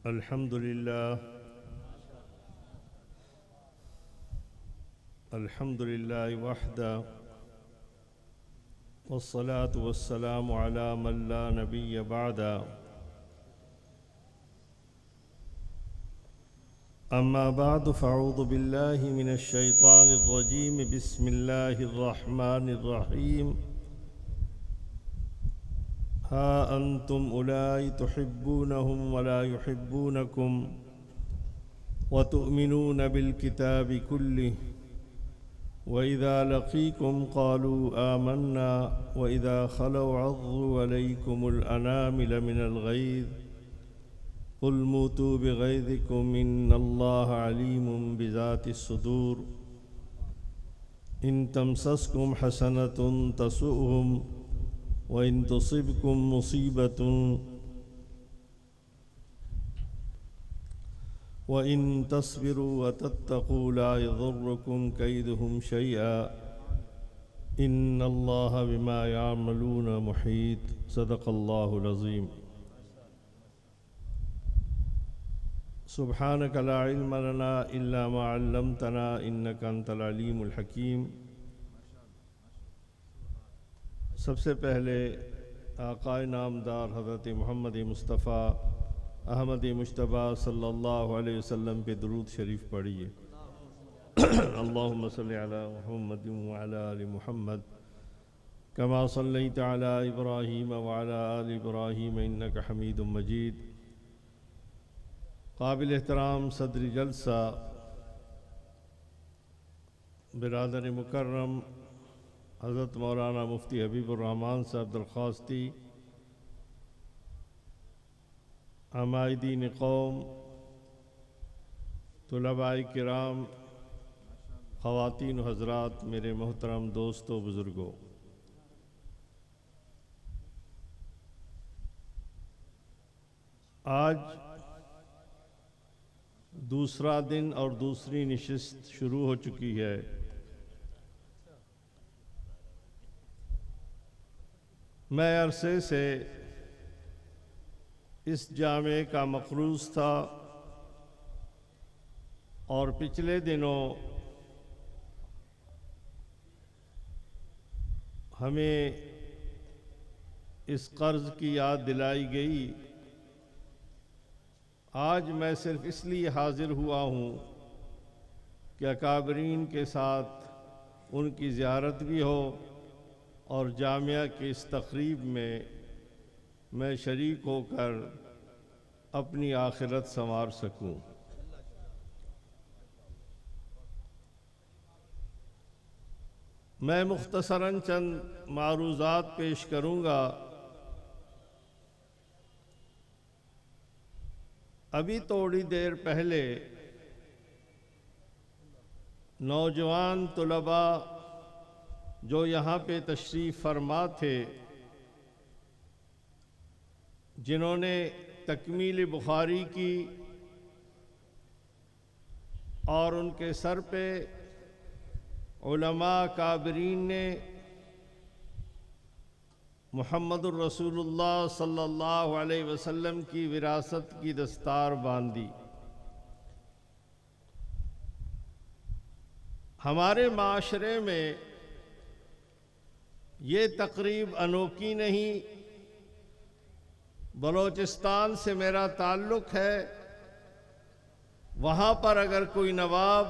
الحمد لله وحده والصلاة والسلام على من لا نبي بعده أما بعد فأعوذ بالله من الشيطان الرجيم بسم الله الرحمن الرحيم ها أنتم أولئك تحبونهم ولا يحبونكم وتؤمنون بالكتاب كله وإذا لقيكم قالوا آمنا وإذا خلوا عضوا عليكم الأنامل من الغيظ قل موتوا بغيظكم إن الله عليم بذات الصدور إن تمسسكم حسنة تسؤهم وإن تصبكم مصيبة وإن تصبروا وتتقوا لا يضركم كيدهم شيئا إن الله بما يعملون محيط صدق الله العظيم سبحانك لا علم لنا إلا ما علمتنا إنك أنت العليم الحكيم سب سے پہلے آقا نامدار حضرت محمد مصطفیٰ احمد مجتبیٰ صلی اللہ علیہ وسلم پہ درود شریف پڑھیے اللہم صلی علی محمد وعلی آل محمد کما صلیت علی ابراہیم وعلی آل ابراہیم انک حمید مجید قابل احترام صدر جلسہ برادر مکرم حضرت مولانا مفتی حبیب الرحمن صاحب درخواستی عمائدین قوم طلباء کرام خواتین و حضرات میرے محترم دوستو بزرگوں آج دوسرا دن اور دوسری نشست شروع ہو چکی ہے میں عرصے سے اس جامعے کا مقروض تھا اور پچھلے دنوں ہمیں اس قرض کی یاد دلائی گئی آج میں صرف اس لیے حاضر ہوا ہوں کہ اکابرین کے ساتھ ان کی زیارت بھی ہو اور جامعہ کی اس تقریب میں شریک ہو کر اپنی آخرت سنوار سکوں میں مختصراً چند معروضات پیش کروں گا ابھی تھوڑی دیر پہلے نوجوان طلباء جو یہاں پہ تشریف فرما تھے جنہوں نے تکمیل بخاری کی اور ان کے سر پہ علماء کابرین نے محمد الرسول اللہ صلی اللہ علیہ وسلم کی وراثت کی دستار باندھی ہمارے معاشرے میں یہ تقریب انوکھی نہیں بلوچستان سے میرا تعلق ہے وہاں پر اگر کوئی نواب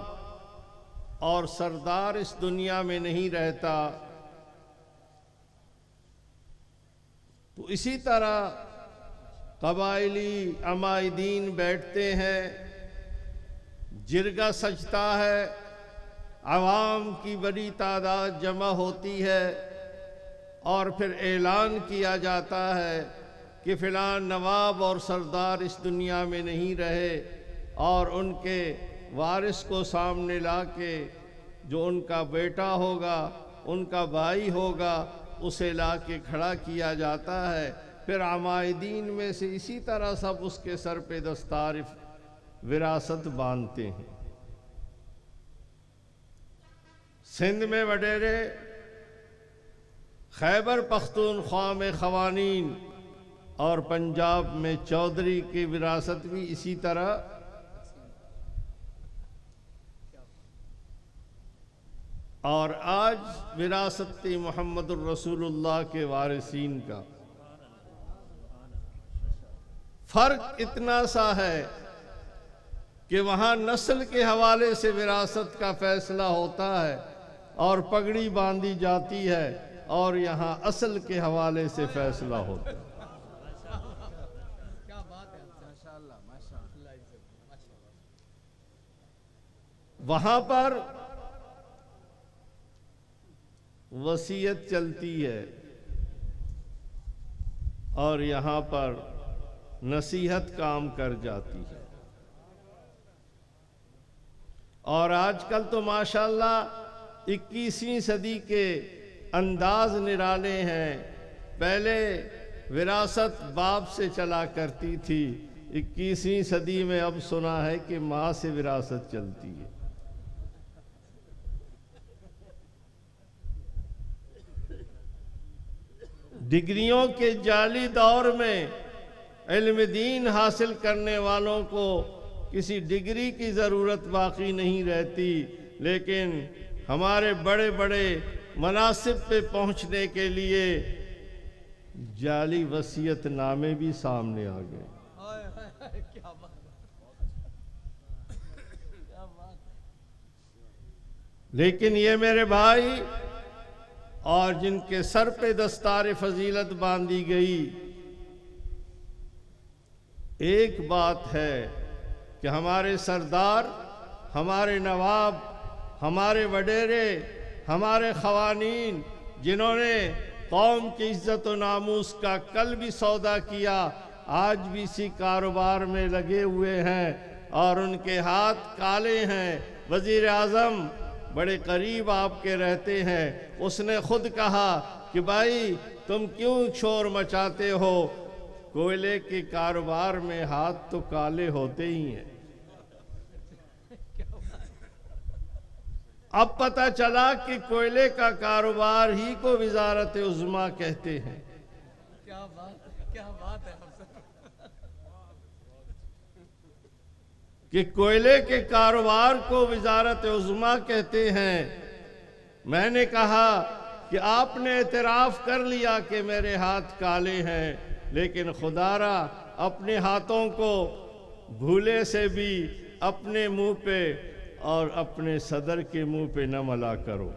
اور سردار اس دنیا میں نہیں رہتا تو اسی طرح قبائلی عمائدین بیٹھتے ہیں جرگہ سجتا ہے عوام کی بڑی تعداد جمع ہوتی ہے اور پھر اعلان کیا جاتا ہے کہ فلاں نواب اور سردار اس دنیا میں نہیں رہے اور ان کے وارث کو سامنے لا کے جو ان کا بیٹا ہوگا ان کا بھائی ہوگا اسے لا کے کھڑا کیا جاتا ہے پھر عمائدین میں سے اسی طرح سب اس کے سر پہ دستار وراثت باندھتے ہیں سندھ میں وڈیرے خیبر پختونخوا میں خوانین اور پنجاب میں چودھری کی وراثت بھی اسی طرح اور آج وراثت محمد الرسول اللہ کے وارثین کا فرق اتنا سا ہے کہ وہاں نسل کے حوالے سے وراثت کا فیصلہ ہوتا ہے اور پگڑی باندھی جاتی ہے، اور یہاں اصل کے حوالے سے فیصلہ ہوتا ہے۔ وہاں پر وصیت چلتی ہے اور یہاں پر نصیحت کام کر جاتی ہے۔ اور آج کل تو ماشاءاللہ 21ویں صدی کے انداز نرالے ہیں۔ پہلے وراثت باپ سے چلا کرتی تھی، 21ویں صدی میں اب سنا ہے کہ ماں سے وراثت چلتی ہے۔ ڈگریوں کے جعلی دور میں علم دین حاصل کرنے والوں کو کسی ڈگری کی ضرورت باقی نہیں رہتی، لیکن ہمارے بڑے بڑے مناصب پہ پہنچنے کے لیے جعلی وصیت نامے بھی سامنے آ گئے۔ لیکن یہ میرے بھائی اور جن کے سر پہ دستار فضیلت باندھی گئی، ایک بات ہے کہ ہمارے سردار، ہمارے نواب، ہمارے وڈیرے، ہمارے خوانین جنہوں نے قوم کی عزت و ناموس کا کل بھی سودا کیا، آج بھی اسی کاروبار میں لگے ہوئے ہیں اور ان کے ہاتھ کالے ہیں۔ وزیر اعظم بڑے قریب آپ کے رہتے ہیں، اس نے خود کہا کہ بھائی تم کیوں شور مچاتے ہو، کوئلے کے کاروبار میں ہاتھ تو کالے ہوتے ہی ہیں۔ اب پتہ چلا کہ کوئلے کا کاروبار ہی کو وزارت عظمیٰ کہتے ہیں۔ کیا بات ہے کہ کوئلے کے کاروبار کو وزارت عظمیٰ کہتے ہیں۔ میں نے کہا کہ آپ نے اعتراف کر لیا کہ میرے ہاتھ کالے ہیں، لیکن خدا را اپنے ہاتھوں کو بھولے سے بھی اپنے منہ پہ اور اپنے صدر کے منہ پہ نہ ملا کرو۔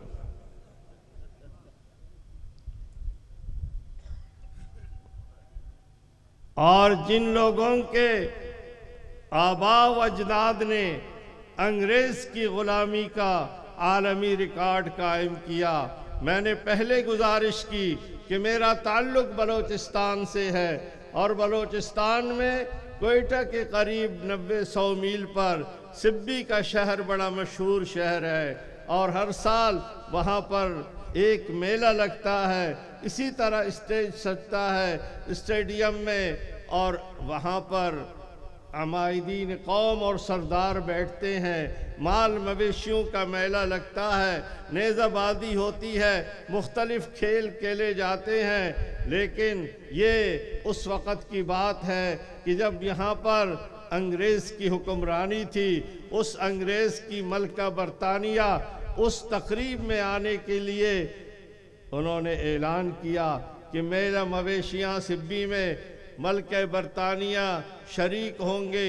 اور جن لوگوں کے آباء و اجداد نے انگریز کی غلامی کا عالمی ریکارڈ قائم کیا، میں نے پہلے گزارش کی کہ میرا تعلق بلوچستان سے ہے، اور بلوچستان میں کوئٹہ کے قریب 90-100 میل پر سبی کا شہر بڑا مشہور شہر ہے، اور ہر سال وہاں پر ایک میلہ لگتا ہے، اسی طرح اسٹیج سجتا ہے اسٹیڈیم میں، اور وہاں پر عمائدین قوم اور سردار بیٹھتے ہیں، مال مویشیوں کا میلہ لگتا ہے، نیزہ بازی ہوتی ہے، مختلف کھیل کھیلے جاتے ہیں۔ لیکن یہ اس وقت کی بات ہے کہ جب یہاں پر انگریز کی حکمرانی تھی، اس انگریز کی ملکہ برطانیہ اس تقریب میں آنے کے لیے انہوں نے اعلان کیا کہ میلہ مویشیاں سبی میں ملکہ برطانیہ شریک ہوں گے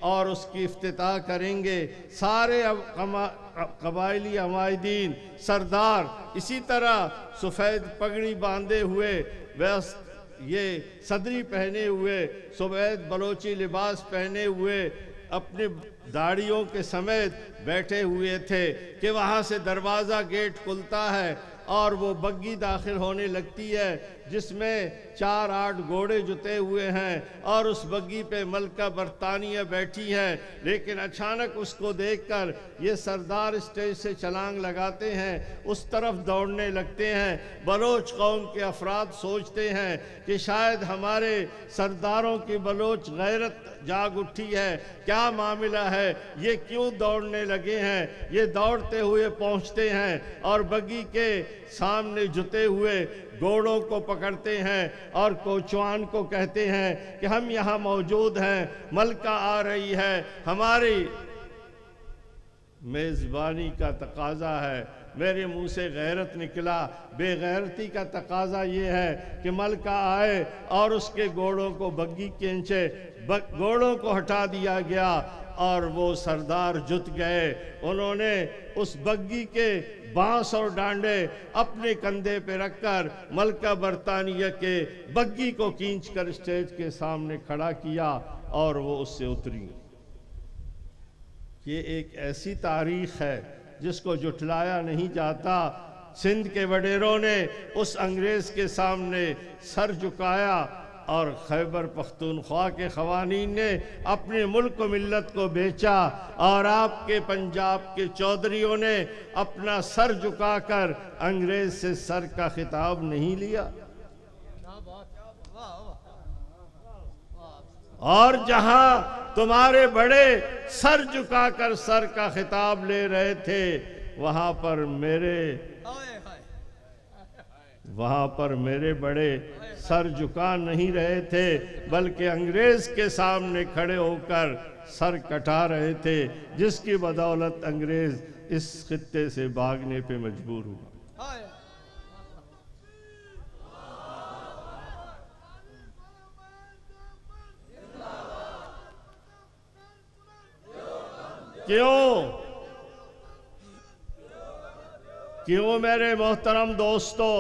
اور اس کی افتتاح کریں گے۔ سارے قبائلی عمائدین سردار اسی طرح سفید پگڑی باندھے ہوئے، یہ صدری پہنے ہوئے، سفید بلوچی لباس پہنے ہوئے، اپنے داڑھیوں کے سمیت بیٹھے ہوئے تھے کہ وہاں سے دروازہ گیٹ کھلتا ہے اور وہ بگی داخل ہونے لگتی ہے جس میں 4-8 گھوڑے جتے ہوئے ہیں، اور اس بگی پہ ملکہ برطانیہ بیٹھی ہے۔ لیکن اچانک اس کو دیکھ کر یہ سردار اسٹیج سے چھلانگ لگاتے ہیں، اس طرف دوڑنے لگتے ہیں۔ بلوچ قوم کے افراد سوچتے ہیں کہ شاید ہمارے سرداروں کی بلوچ غیرت جاگ اٹھی ہے، کیا معاملہ ہے، یہ کیوں دوڑنے لگے ہیں۔ یہ دوڑتے ہوئے پہنچتے ہیں اور بگی کے سامنے جتے ہوئے گھوڑوں کو پکڑتے ہیں اور کوچوان کو کہتے ہیں کہ ہم یہاں موجود ہیں، ملکہ آ رہی ہے، ہماری میزبانی کا تقاضا ہے۔ میرے منہ سے غیرت نکلا، بے غیرتی کا تقاضا یہ ہے کہ ملکہ آئے اور اس کے گھوڑوں کو بگی کھینچے۔ گھوڑوں کو ہٹا دیا گیا اور وہ سردار جت گئے۔ انہوں نے اس بگی کے بانس اور ڈانڈے اپنے کندھے پہ رکھ کر ملکہ برطانیہ کے بگی کو کھینچ کر اسٹیج کے سامنے کھڑا کیا اور وہ اس سے اتری۔ یہ ایک ایسی تاریخ ہے جس کو جھٹلایا نہیں جاتا۔ سندھ کے وڈیروں نے اس انگریز کے سامنے سر جھکایا اور خیبر پختونخوا کے خوانین نے اپنے ملک و ملت کو بیچا، اور آپ کے پنجاب کے چودھریوں نے اپنا سر جھکا کر انگریز سے سر کا خطاب نہیں لیا۔ اور جہاں تمہارے بڑے سر جھکا کر سر کا خطاب لے رہے تھے، وہاں پر میرے بڑے سر جھکا نہیں رہے تھے، بلکہ انگریز کے سامنے کھڑے ہو کر سر کٹا رہے تھے، جس کی بدولت انگریز اس خطے سے بھاگنے پہ مجبور ہوا۔ کیوں میرے محترم دوستو،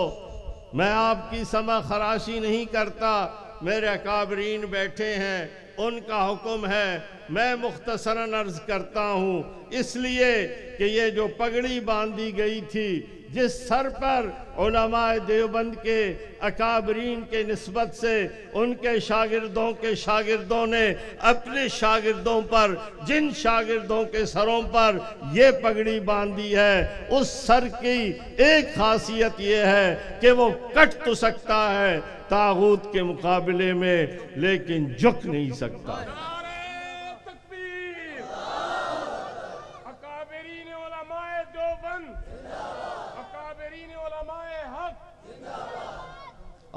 میں آپ کی سمع خراشی نہیں کرتا، میرے اکابرین بیٹھے ہیں، ان کا حکم ہے، میں مختصراً عرض کرتا ہوں، اس لیے کہ یہ جو پگڑی باندھی گئی تھی، جس سر پر علماء دیوبند کے اکابرین کے نسبت سے ان کے شاگردوں نے اپنے شاگردوں پر، جن شاگردوں کے سروں پر یہ پگڑی باندھی ہے، اس سر کی ایک خاصیت یہ ہے کہ وہ کٹ تو سکتا ہے طاغوت کے مقابلے میں، لیکن جھک نہیں سکتا۔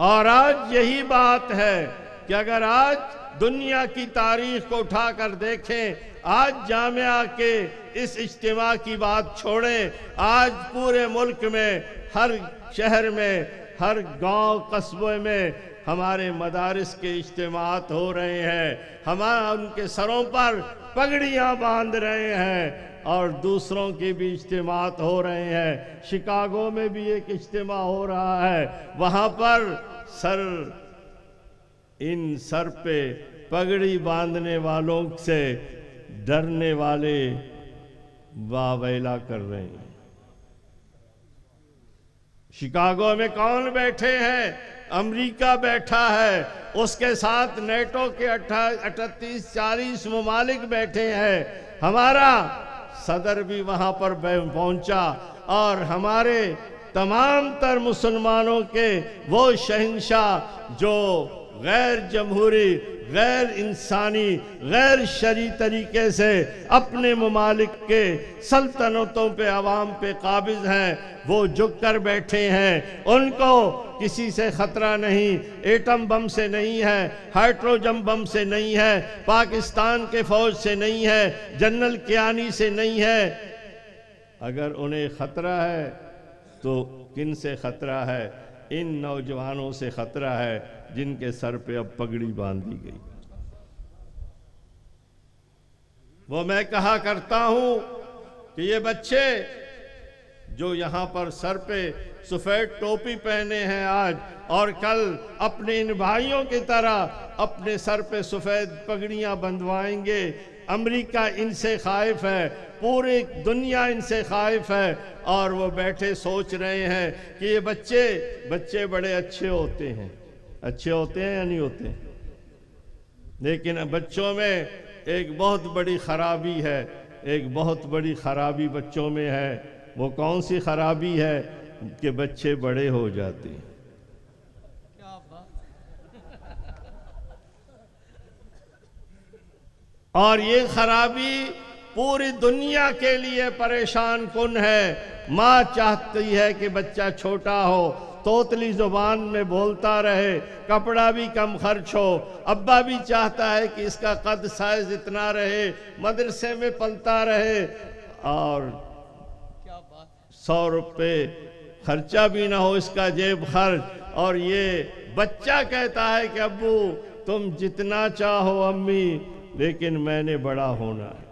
اور آج یہی بات ہے کہ اگر آج دنیا کی تاریخ کو اٹھا کر دیکھیں، آج جامعہ کے اس اجتماع کی بات چھوڑیں، آج پورے ملک میں، ہر شہر میں، ہر گاؤں قصبے میں ہمارے مدارس کے اجتماعات ہو رہے ہیں، ان کے سروں پر پگڑیاں باندھ رہے ہیں، اور دوسروں کے بھی اجتماعات ہو رہے ہیں۔ شکاگو میں بھی ایک اجتماع ہو رہا ہے، وہاں پر سر پہ پگڑی باندھنے والوں سے ڈرنے والے واہ ویلا کر رہے ہیں۔ شکاگو میں کون بیٹھے ہیں؟ امریکہ بیٹھا ہے، اس کے ساتھ نیٹو کے 38-40 ممالک بیٹھے ہیں، ہمارا صدر بھی وہاں پر پہنچا، اور ہمارے تمام تر مسلمانوں کے وہ شہنشاہ جو غیر جمہوری، غیر انسانی، غیر شرعی طریقے سے اپنے ممالک کے سلطنتوں پہ، عوام پہ قابض ہیں، وہ جھک کر بیٹھے ہیں۔ ان کو کسی سے خطرہ نہیں، ایٹم بم سے نہیں ہے، ہائیڈروجن بم سے نہیں ہے، پاکستان کے فوج سے نہیں ہے، جنرل کیانی سے نہیں ہے۔ اگر انہیں خطرہ ہے تو کن سے خطرہ ہے؟ ان نوجوانوں سے خطرہ ہے جن کے سر پہ اب پگڑی باندھی گئی۔ وہ میں کہا کرتا ہوں کہ یہ بچے جو یہاں پر سر پہ سفید ٹوپی پہنے ہیں آج، اور کل اپنے ان بھائیوں کی طرح اپنے سر پہ سفید پگڑیاں بندھوائیں گے، امریکہ ان سے خائف ہے، پوری دنیا ان سے خائف ہے، اور وہ بیٹھے سوچ رہے ہیں کہ یہ بچے بڑے اچھے ہوتے ہیں یا نہیں ہوتے؟ لیکن بچوں میں ایک بہت بڑی خرابی ہے، ایک بہت بڑی خرابی بچوں میں ہے۔ وہ کون سی خرابی ہے؟ کہ بچے بڑے ہو جاتے ہیں۔ اور یہ خرابی پوری دنیا کے لیے پریشان کن ہے۔ ماں چاہتی ہے کہ بچہ چھوٹا ہو، توتلی زبان میں بولتا رہے، کپڑا بھی کم خرچ ہو۔ ابا بھی چاہتا ہے کہ اس کا قد سائز اتنا رہے، مدرسے میں پلتا رہے، اور 100 روپے خرچہ بھی نہ ہو اس کا جیب خرچ۔ اور یہ بچہ کہتا ہے کہ ابو تم جتنا چاہو امی، لیکن میں نے بڑا ہونا ہے۔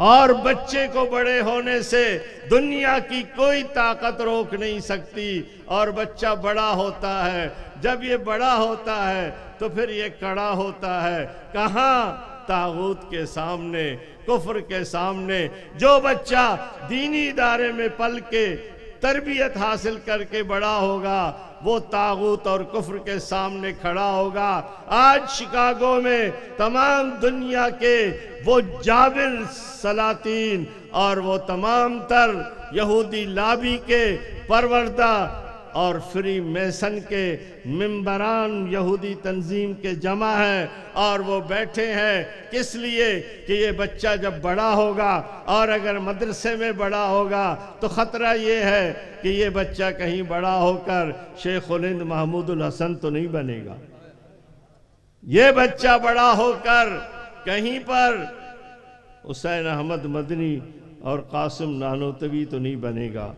اور بچے کو بڑے ہونے سے دنیا کی کوئی طاقت روک نہیں سکتی، اور بچہ بڑا ہوتا ہے۔ جب یہ بڑا ہوتا ہے تو پھر یہ کڑا ہوتا ہے، کہاں؟ طاغوت کے سامنے، کفر کے سامنے۔ جو بچہ دینی ادارے میں پل کے تربیت حاصل کر کے بڑا ہوگا، وہ طاغوت اور کفر کے سامنے کھڑا ہوگا۔ آج شکاگو میں تمام دنیا کے وہ جابر سلاطین اور وہ تمام تر یہودی لابی کے پروردہ اور فری میسن کے ممبران یہودی تنظیم کے جمع ہیں، اور وہ بیٹھے ہیں کس لیے کہ یہ بچہ جب بڑا ہوگا، اور اگر مدرسے میں بڑا ہوگا تو خطرہ یہ ہے کہ یہ بچہ کہیں بڑا ہو کر شیخ الہند محمود الحسن تو نہیں بنے گا۔ یہ بچہ بڑا ہو کر کہیں پر حسین احمد مدنی اور قاسم نانوتوی تو نہیں بنے گا،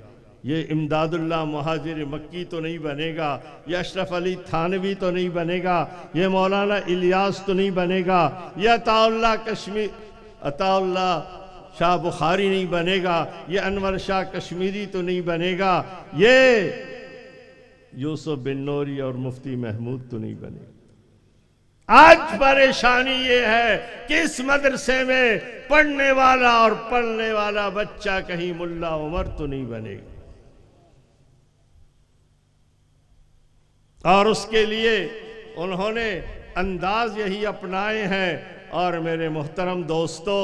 یہ امداد اللہ مہاجر مکی تو نہیں بنے گا، یہ اشرف علی تھانوی تو نہیں بنے گا، یہ مولانا الیاس تو نہیں بنے گا، یہ عطا اللہ شاہ بخاری نہیں بنے گا، یہ انور شاہ کشمیری تو نہیں بنے گا، یہ یوسف بن نوری اور مفتی محمود تو نہیں بنے گا۔ آج پریشانی یہ ہے کہ اس مدرسے میں پڑھنے والا اور پڑھنے والا بچہ کہیں ملا عمر تو نہیں بنے گا، اور اس کے لیے انہوں نے انداز یہی اپنائے ہیں۔ اور میرے محترم دوستو،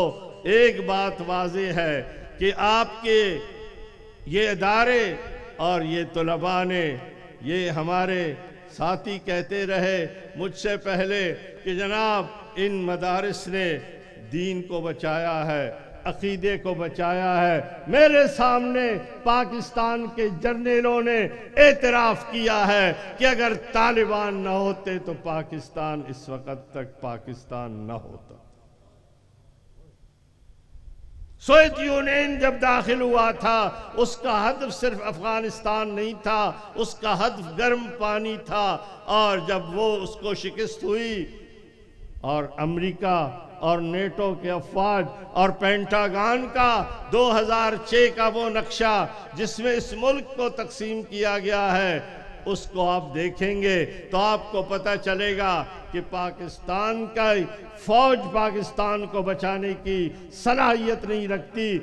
ایک بات واضح ہے کہ آپ کے یہ ادارے اور یہ طلباء نے، یہ ہمارے ساتھی کہتے رہے مجھ سے پہلے کہ جناب ان مدارس نے دین کو بچایا ہے، عقیدے کو بچایا ہے۔ میرے سامنے پاکستان کے جرنیلوں نے اعتراف کیا ہے کہ اگر طالبان نہ ہوتے تو پاکستان اس وقت تک پاکستان نہ ہوتا۔ سوویت یونین جب داخل ہوا تھا، اس کا ہدف صرف افغانستان نہیں تھا، اس کا ہدف گرم پانی تھا، اور جب وہ اس کو شکست ہوئی اور امریکہ اور نیٹو کے افواج اور پینٹاگان کا 2006 کا وہ نقشہ جس میں اس ملک کو تقسیم کیا گیا ہے، اس کو آپ دیکھیں گے تو آپ کو پتہ چلے گا کہ پاکستان کا فوج پاکستان کو بچانے کی صلاحیت نہیں رکھتی۔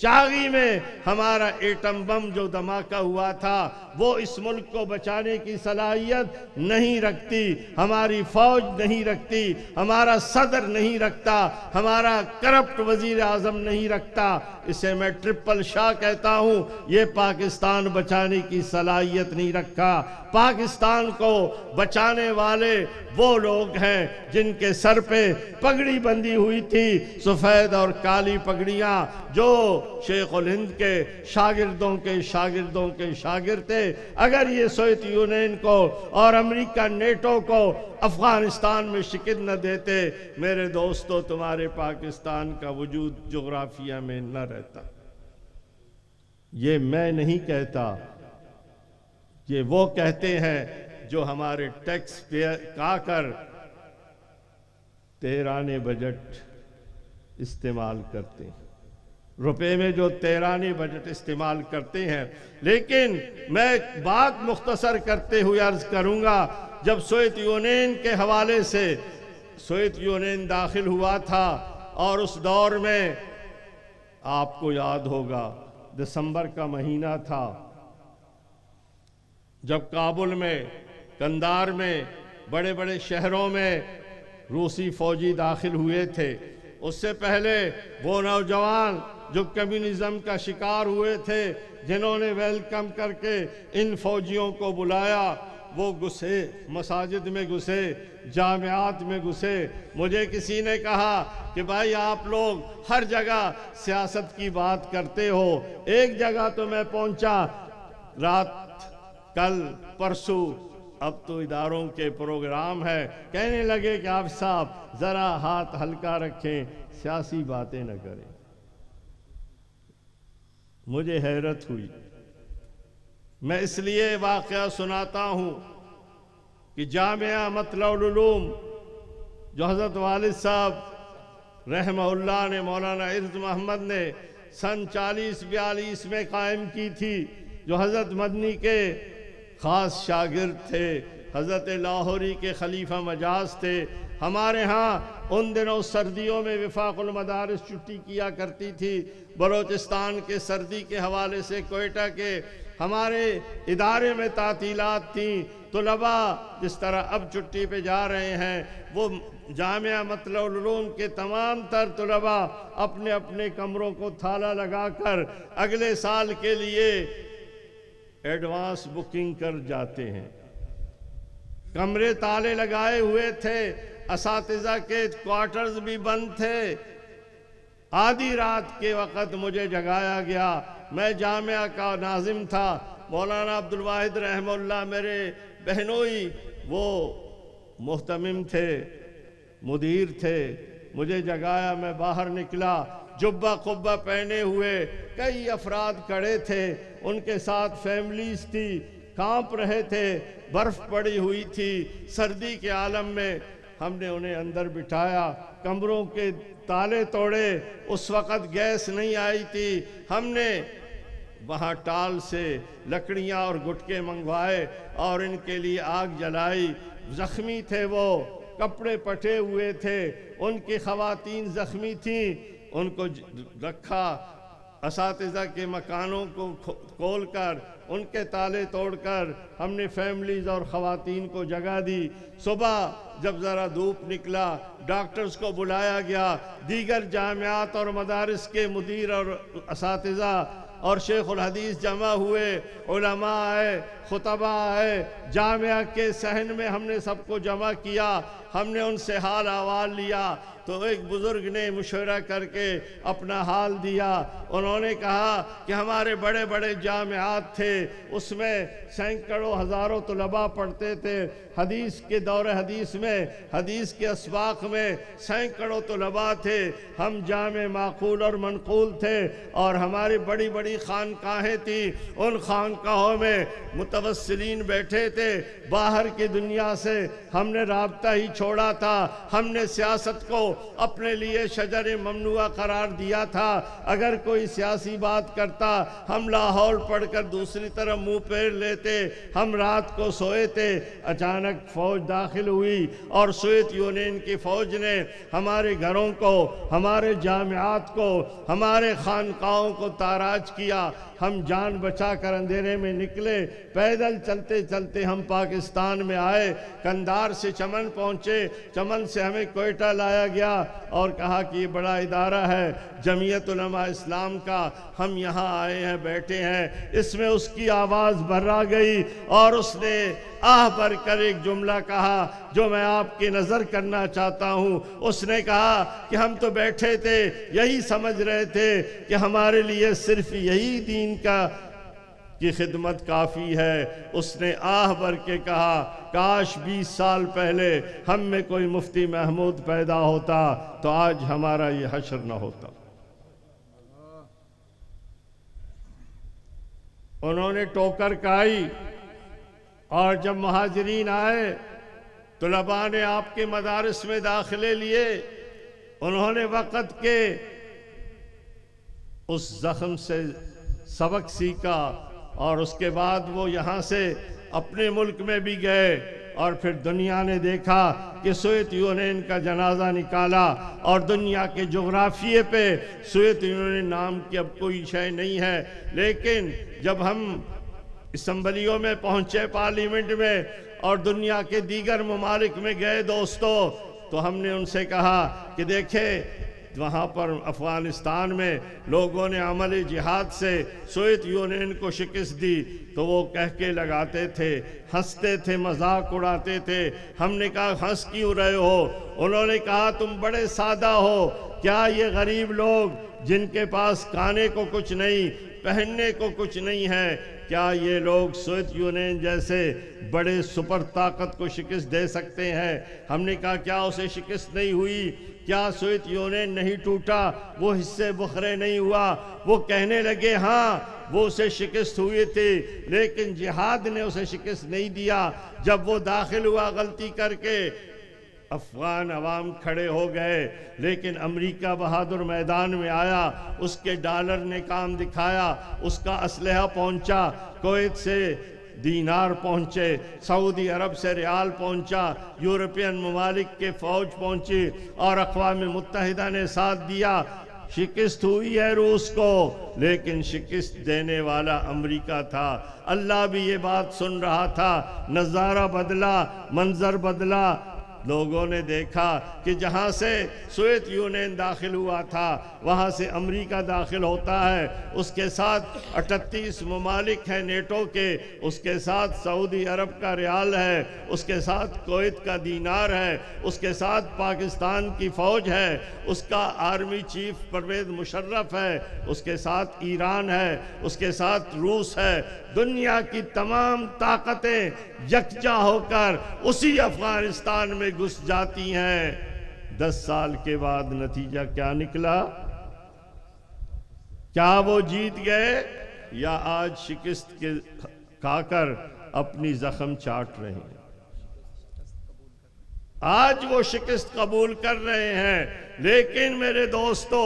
چاغی میں ہمارا ایٹم بم جو دھماکہ ہوا تھا وہ اس ملک کو بچانے کی صلاحیت نہیں رکھتی، ہماری فوج نہیں رکھتی، ہمارا صدر نہیں رکھتا، ہمارا کرپٹ وزیر اعظم نہیں رکھتا۔ اسے میں ٹرپل شاہ کہتا ہوں، یہ پاکستان بچانے کی صلاحیت نہیں رکھا۔ پاکستان کو بچانے والے وہ لوگ ہیں جن کے سر پہ پگڑی بندھی ہوئی تھی، سفید اور کالی پگڑیاں، جو شیخ الہند کے شاگردوں کے شاگردوں کے شاگرد تھے۔ اگر یہ سوویت یونین کو اور امریکہ نیٹو کو افغانستان میں شکست نہ دیتے، میرے دوستو تمہارے پاکستان کا وجود جغرافیہ میں نہ رہتا۔ یہ میں نہیں کہتا، یہ وہ کہتے ہیں جو ہمارے ٹیکس پیئر کا کر تیرانے بجٹ استعمال کرتے ہیں، روپے میں جو تیرانے بجٹ استعمال کرتے ہیں۔ لیکن میں بات مختصر کرتے ہوئے عرض کروں گا، جب سوویت یونین کے حوالے سے سوویت یونین داخل ہوا تھا، اور اس دور میں آپ کو یاد ہوگا دسمبر کا مہینہ تھا، جب کابل میں، کندار میں، بڑے بڑے شہروں میں روسی فوجی داخل ہوئے تھے۔ اس سے پہلے وہ نوجوان جو کمیونزم کا شکار ہوئے تھے، جنہوں نے ویلکم کر کے ان فوجیوں کو بلایا وہ گھسے، مساجد میں گھسے، جامعات میں گھسے۔ مجھے کسی نے کہا کہ بھائی آپ لوگ ہر جگہ سیاست کی بات کرتے ہو، ایک جگہ تو میں پہنچا رات کل پرسوں، اب تو اداروں کے پروگرام ہے، کہنے لگے کہ آپ صاحب ذرا ہاتھ ہلکا رکھیں، سیاسی باتیں نہ کریں۔ مجھے حیرت ہوئی۔ میں اس لیے واقعہ سناتا ہوں کہ جامعہ مطلع العلوم جو حضرت والد صاحب رحمہ اللہ نے، مولانا عز محمد نے سن 40-42 میں قائم کی تھی، جو حضرت مدنی کے خاص شاگرد تھے، حضرت لاہوری کے خلیفہ مجاز تھے۔ ہمارے ہاں ان دنوں سردیوں میں وفاق المدارس چھٹی کیا کرتی تھی، بلوچستان کے سردی کے حوالے سے کوئٹہ کے ہمارے ادارے میں تعطیلات تھیں۔ طلباء جس طرح اب چھٹی پہ جا رہے ہیں، وہ جامعہ مطلع العلوم کے تمام تر طلباء اپنے اپنے کمروں کو تالا لگا کر اگلے سال کے لیے ایڈوانس بکنگ کر جاتے ہیں۔ کمرے تالے لگائے ہوئے تھے، اساتذہ کے کوارٹرز بھی بند تھے۔ آدھی رات کے وقت مجھے جگایا گیا، میں جامعہ کا ناظم تھا، مولانا عبدالواحد رحمہ اللہ میرے بہنوئی وہ محتمم تھے، مدیر تھے۔ مجھے جگایا، میں باہر نکلا، جبہ قبہ پہنے ہوئے کئی افراد کھڑے تھے، ان کے ساتھ فیملیز تھی، کانپ رہے تھے، برف پڑی ہوئی تھی، سردی کے عالم میں ہم نے انہیں اندر بٹھایا، کمروں کے تالے توڑے، اس وقت گیس نہیں آئی تھی، ہم نے وہاں ٹال سے لکڑیاں اور گٹکے منگوائے اور ان کے لیے آگ جلائی۔ زخمی تھے، وہ کپڑے پٹے ہوئے تھے، ان کی خواتین زخمی تھیں، ان کو رکھا، اساتذہ کے مکانوں کو کھول کر ان کے تالے توڑ کر ہم نے فیملیز اور خواتین کو جگہ دی۔ صبح جب ذرا دھوپ نکلا، ڈاکٹرز کو بلایا گیا، دیگر جامعات اور مدارس کے مدیر اور اساتذہ اور شیخ الحدیث جمع ہوئے، علماء آئے، خطبہ آئے، جامعہ کے صحن میں ہم نے سب کو جمع کیا، ہم نے ان سے حال احوال لیا۔ تو ایک بزرگ نے مشورہ کر کے اپنا حال دیا، انہوں نے کہا کہ ہمارے بڑے بڑے جامعات تھے، اس میں سینکڑوں ہزاروں طلباء پڑھتے تھے، حدیث کے دور حدیث میں، حدیث کے اسباق میں سینکڑوں طلباء تھے، ہم جامع معقول اور منقول تھے، اور ہماری بڑی بڑی خانقاہیں تھیں، ان خانقاہوں میں متوسلین بیٹھے تھے، باہر کی دنیا سے ہم نے رابطہ ہی چھوڑا تھا، ہم نے سیاست کو اپنے لیے شجر ممنوعہ قرار دیا تھا، اگر کوئی سیاسی بات کرتا ہم لاہور پڑھ کر دوسری طرف منہ پھیر لیتے، ہم رات کو سوئے تھے، اچانک فوج داخل ہوئی اور سوویت یونین کی فوج نے ہمارے گھروں کو، ہمارے جامعات کو، ہمارے خانقاہوں کو تاراج کیا۔ ہم جان بچا کر اندھیرے میں نکلے، پیدل چلتے چلتے ہم پاکستان میں آئے، کندھار سے چمن پہنچے، چمن سے ہمیں کوئٹہ لایا گیا اور کہا کہ یہ بڑا ادارہ ہے جمعیت علماء اسلام کا، ہم یہاں آئے ہیں، بیٹھے ہیں۔ اس میں اس کی آواز بھرا گئی اور اس نے آہ بھر کر ایک جملہ کہا جو میں آپ کی نظر کرنا چاہتا ہوں۔ اس نے کہا کہ ہم تو بیٹھے تھے، یہی سمجھ رہے تھے کہ ہمارے لیے صرف یہی دین کی خدمت کافی ہے۔ اس نے آہ بھر کے کہا کاش 20 سال پہلے ہم میں کوئی مفتی محمود پیدا ہوتا تو آج ہمارا یہ حشر نہ ہوتا۔ انہوں نے ٹوکر کھائی، اور جب مہاجرین آئے، طلباء نے آپ کے مدارس میں داخلے لیے، انہوں نے وقت کے اس زخم سے سبق سیکھا، اور اس کے بعد وہ یہاں سے اپنے ملک میں بھی گئے، اور پھر دنیا نے دیکھا کہ سوویت یونین کا جنازہ نکالا، اور دنیا کے جغرافیے پہ سوویت یونین نام کی اب کوئی شے نہیں ہے۔ لیکن جب ہم اسمبلیوں میں پہنچے، پارلیمنٹ میں، اور دنیا کے دیگر ممالک میں گئے دوستو، تو ہم نے ان سے کہا کہ دیکھیں وہاں پر افغانستان میں لوگوں نے عمل جہاد سے سوویت یونین کو شکست دی تو وہ کہہ کے لگاتے تھے، ہنستے تھے، مذاق اڑاتے تھے۔ ہم نے کہا ہنس کیوں رہے ہو؟ انہوں نے کہا تم بڑے سادہ ہو، کیا یہ غریب لوگ جن کے پاس کھانے کو کچھ نہیں، پہننے کو کچھ نہیں ہے، کیا یہ لوگ سوویت یونین جیسے بڑے سپر طاقت کو شکست دے سکتے ہیں؟ ہم نے کہا کیا اسے شکست نہیں ہوئی؟ کیا سوویت یونین نہیں ٹوٹا؟ وہ حصے بخرے نہیں ہوا؟ وہ کہنے لگے ہاں وہ اسے شکست ہوئی تھی، لیکن جہاد نے اسے شکست نہیں دیا۔ جب وہ داخل ہوا غلطی کر کے، افغان عوام کھڑے ہو گئے، لیکن امریکہ بہادر میدان میں آیا، اس کے ڈالر نے کام دکھایا، اس کا اسلحہ پہنچا، کویت سے دینار پہنچے، سعودی عرب سے ریال پہنچا، یورپین ممالک کے فوج پہنچی اور اقوام متحدہ نے ساتھ دیا۔ شکست ہوئی ہے روس کو، لیکن شکست دینے والا امریکہ تھا۔ اللہ بھی یہ بات سن رہا تھا۔ نظارہ بدلا، منظر بدلا۔ لوگوں نے دیکھا کہ جہاں سے سوویت یونین داخل ہوا تھا وہاں سے امریکہ داخل ہوتا ہے، اس کے ساتھ 38 ممالک ہیں نیٹو کے، اس کے ساتھ سعودی عرب کا ریال ہے، اس کے ساتھ کویت کا دینار ہے، اس کے ساتھ پاکستان کی فوج ہے، اس کا آرمی چیف پرویز مشرف ہے، اس کے ساتھ ایران ہے، اس کے ساتھ روس ہے۔ دنیا کی تمام طاقتیں یکجا ہو کر اسی افغانستان میں گھس جاتی ہیں۔ 10 سال کے بعد نتیجہ کیا نکلا؟ کیا وہ جیت گئے یا آج شکست کے کھا کر اپنی زخم چاٹ رہے ہیں؟ آج وہ شکست قبول کر رہے ہیں، لیکن میرے دوستو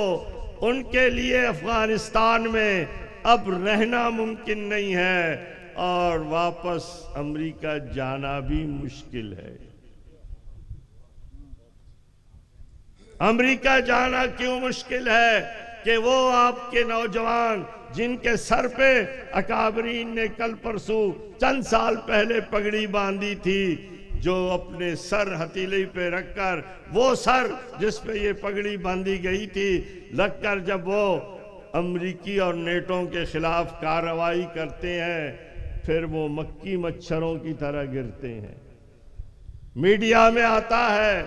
ان کے لیے افغانستان میں اب رہنا ممکن نہیں ہے اور واپس امریکہ جانا بھی مشکل ہے۔ امریکہ جانا کیوں مشکل ہے کہ وہ آپ کے نوجوان جن کے سر پہ اکابرین نے کل پرسوں چند سال پہلے پگڑی باندھی تھی، جو اپنے سر ہتھیلی پہ رکھ کر، وہ سر جس پہ یہ پگڑی باندھی گئی تھی رکھ کر جب وہ امریکی اور نیٹوں کے خلاف کارروائی کرتے ہیں، پھر وہ مکی مچھروں کی طرح گرتے ہیں۔ میڈیا میں آتا ہے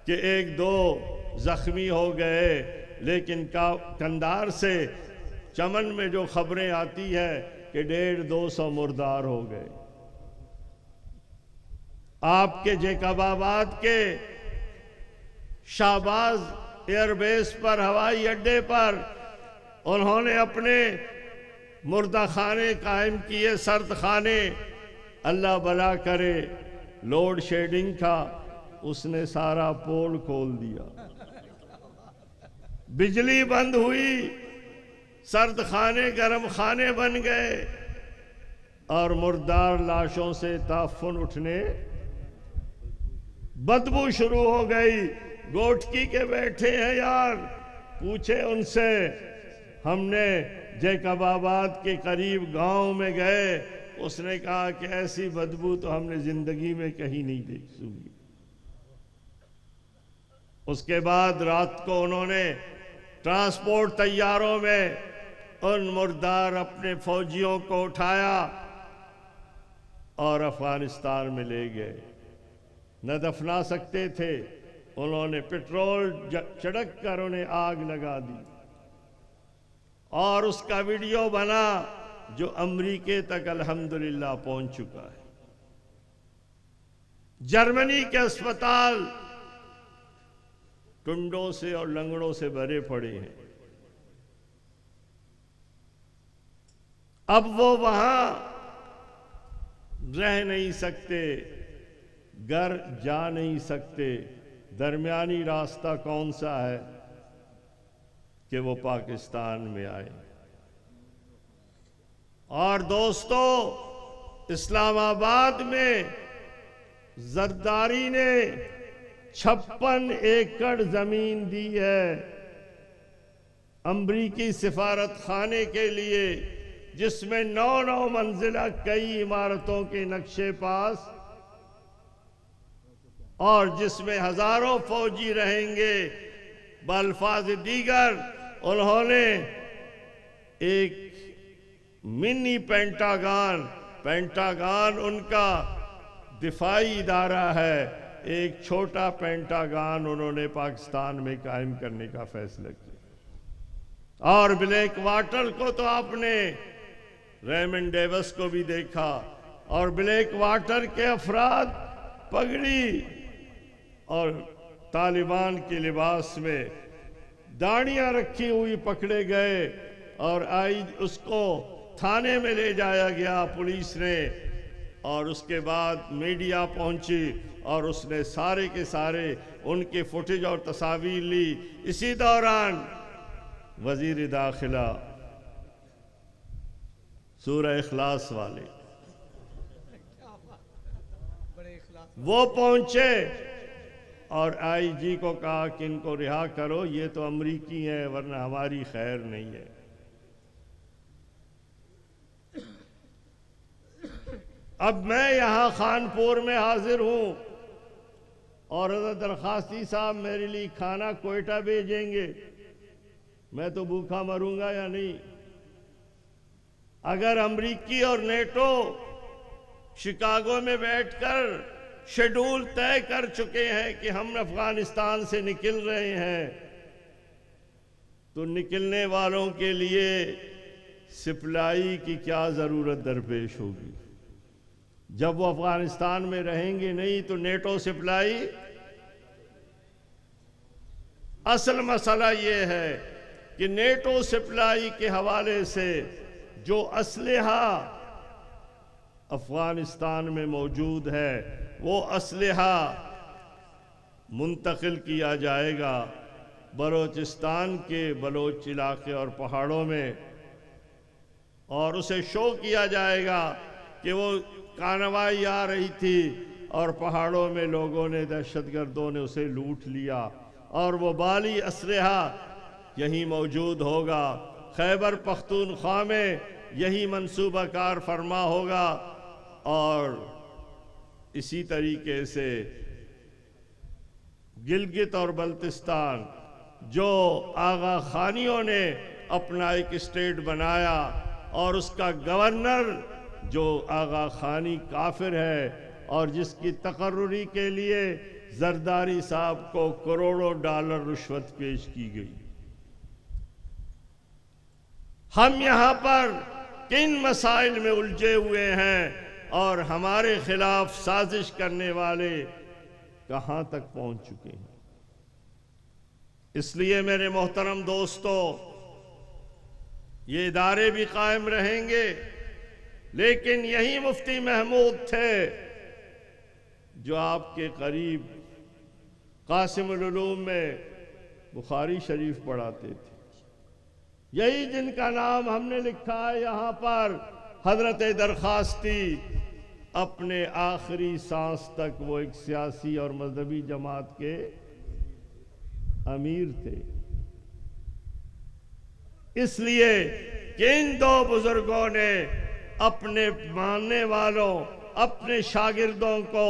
کہ 1-2 زخمی ہو گئے، لیکن کندار سے چمن میں جو خبریں آتی ہے کہ 150-200 مردار ہو گئے۔ آپ کے جیکب آباد کے شہباز ایئر بیس پر، ہوائی اڈے پر انہوں نے اپنے مردہ خانے قائم کیے، سرد خانے۔ اللہ بلا کرے لوڈ شیڈنگ کا، اس نے سارا پول کھول دیا، بجلی بند ہوئی، سرد خانے گرم خانے بن گئے اور مردار لاشوں سے تعفن اٹھنے، بدبو شروع ہو گئی۔ گوٹکی کے بیٹھے ہیں یار، پوچھے ان سے۔ ہم نے جیکب آباد کے قریب گاؤں میں گئے، اس نے کہا کہ ایسی بدبو تو ہم نے زندگی میں کہیں نہیں دیکھی۔ اس کے بعد رات کو انہوں نے ٹرانسپورٹ طیاروں میں ان مردار اپنے فوجیوں کو اٹھایا اور افغانستان میں لے گئے۔ نہ دفنا سکتے تھے، انہوں نے پٹرول چھڑک کر انہیں آگ لگا دی اور اس کا ویڈیو بنا جو امریکہ تک الحمدللہ پہنچ چکا ہے۔ جرمنی کے اسپتال ٹنڈوں سے اور لنگڑوں سے بھرے پڑے ہیں۔ اب وہ وہاں رہ نہیں سکتے، گھر جا نہیں سکتے۔ درمیانی راستہ کون سا ہے کہ وہ پاکستان میں آئے؟ اور دوستو، اسلام آباد میں زرداری نے 56 ایکڑ زمین دی ہے امریکی سفارت خانے کے لیے، جس میں 9 منزلہ کئی عمارتوں کے نقشے پاس اور جس میں ہزاروں فوجی رہیں گے۔ بالفاظ دیگر انہوں نے ایک منی پینٹاگان ان کا دفاعی ادارہ ہے، ایک چھوٹا پینٹاگان انہوں نے پاکستان میں قائم کرنے کا فیصلہ کیا۔ اور بلیک واٹر کو تو آپ نے ریمنڈ ڈیوس کو بھی دیکھا، اور بلیک واٹر کے افراد پگڑی اور طالبان کے لباس میں داڑیاں رکھی ہوئی پکڑے گئے، اور اس کو تھانے میں لے جایا گیا پولیس نے، اور اس کے بعد میڈیا پہنچی اور اس نے سارے کے سارے ان کے فوٹیج اور تصاویر لی۔ اسی دوران وزیر داخلہ سورہ اخلاص والے وہ پہنچے اور آئی جی کو کہا کہ ان کو رہا کرو، یہ تو امریکی ہیں ورنہ ہماری خیر نہیں ہے۔ اب میں یہاں خانپور میں حاضر ہوں اور حضرت درخواستی صاحب میرے لیے کھانا کوئٹہ بھیجیں گے، میں تو بھوکا مروں گا یا نہیں؟ اگر امریکی اور نیٹو شکاگو میں بیٹھ کر شیڈول طے کر چکے ہیں کہ ہم افغانستان سے نکل رہے ہیں، تو نکلنے والوں کے لیے سپلائی کی کیا ضرورت درپیش ہوگی؟ جب وہ افغانستان میں رہیں گے نہیں تو نیٹو سپلائی؟ اصل مسئلہ یہ ہے کہ نیٹو سپلائی کے حوالے سے جو اسلحہ افغانستان میں موجود ہے وہ اسلحہ منتقل کیا جائے گا بلوچستان کے بلوچ علاقے اور پہاڑوں میں، اور اسے شو کیا جائے گا کہ وہ کارروائی آ رہی تھی اور پہاڑوں میں لوگوں نے، دہشت گردوں نے اسے لوٹ لیا، اور وہ بالی اسلحہ یہیں موجود ہوگا۔ خیبر پختونخوا میں یہی منصوبہ کار فرما ہوگا، اور اسی طریقے سے گلگت اور بلتستان جو آغا خانیوں نے اپنا ایک اسٹیٹ بنایا، اور اس کا گورنر جو آغا خانی کافر ہے اور جس کی تقرری کے لیے زرداری صاحب کو کروڑوں ڈالر رشوت پیش کی گئی۔ ہم یہاں پر کن مسائل میں الجھے ہوئے ہیں اور ہمارے خلاف سازش کرنے والے کہاں تک پہنچ چکے ہیں؟ اس لیے میرے محترم دوستو، یہ ادارے بھی قائم رہیں گے، لیکن یہی مفتی محمود تھے جو آپ کے قریب قاسم العلوم میں بخاری شریف پڑھاتے تھے، یہی جن کا نام ہم نے لکھا ہے یہاں پر۔ حضرت درخواستی اپنے آخری سانس تک وہ ایک سیاسی اور مذہبی جماعت کے امیر تھے، اس لیے کہ ان دو بزرگوں نے اپنے ماننے والوں، اپنے شاگردوں کو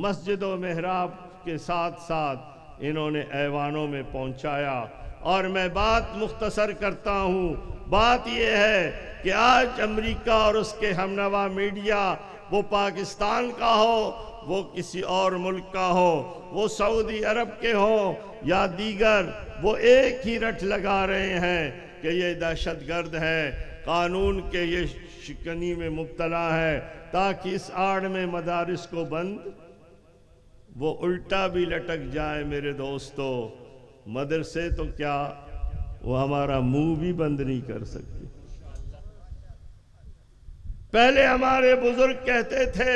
مسجد و محراب کے ساتھ ساتھ انہوں نے ایوانوں میں پہنچایا۔ اور میں بات مختصر کرتا ہوں، بات یہ ہے کہ آج امریکہ اور اس کے ہمنوا میڈیا، وہ پاکستان کا ہو، وہ کسی اور ملک کا ہو، وہ سعودی عرب کے ہو یا دیگر، وہ ایک ہی رٹ لگا رہے ہیں کہ یہ دہشت گرد ہے، قانون کے یہ شکنی میں مبتلا ہے، تاکہ اس آڑ میں مدارس کو بند وہ الٹا بھی لٹک جائے۔ میرے دوستو، مدرسے تو کیا وہ ہمارا منہ بھی بند نہیں کر سکتے۔ پہلے ہمارے بزرگ کہتے تھے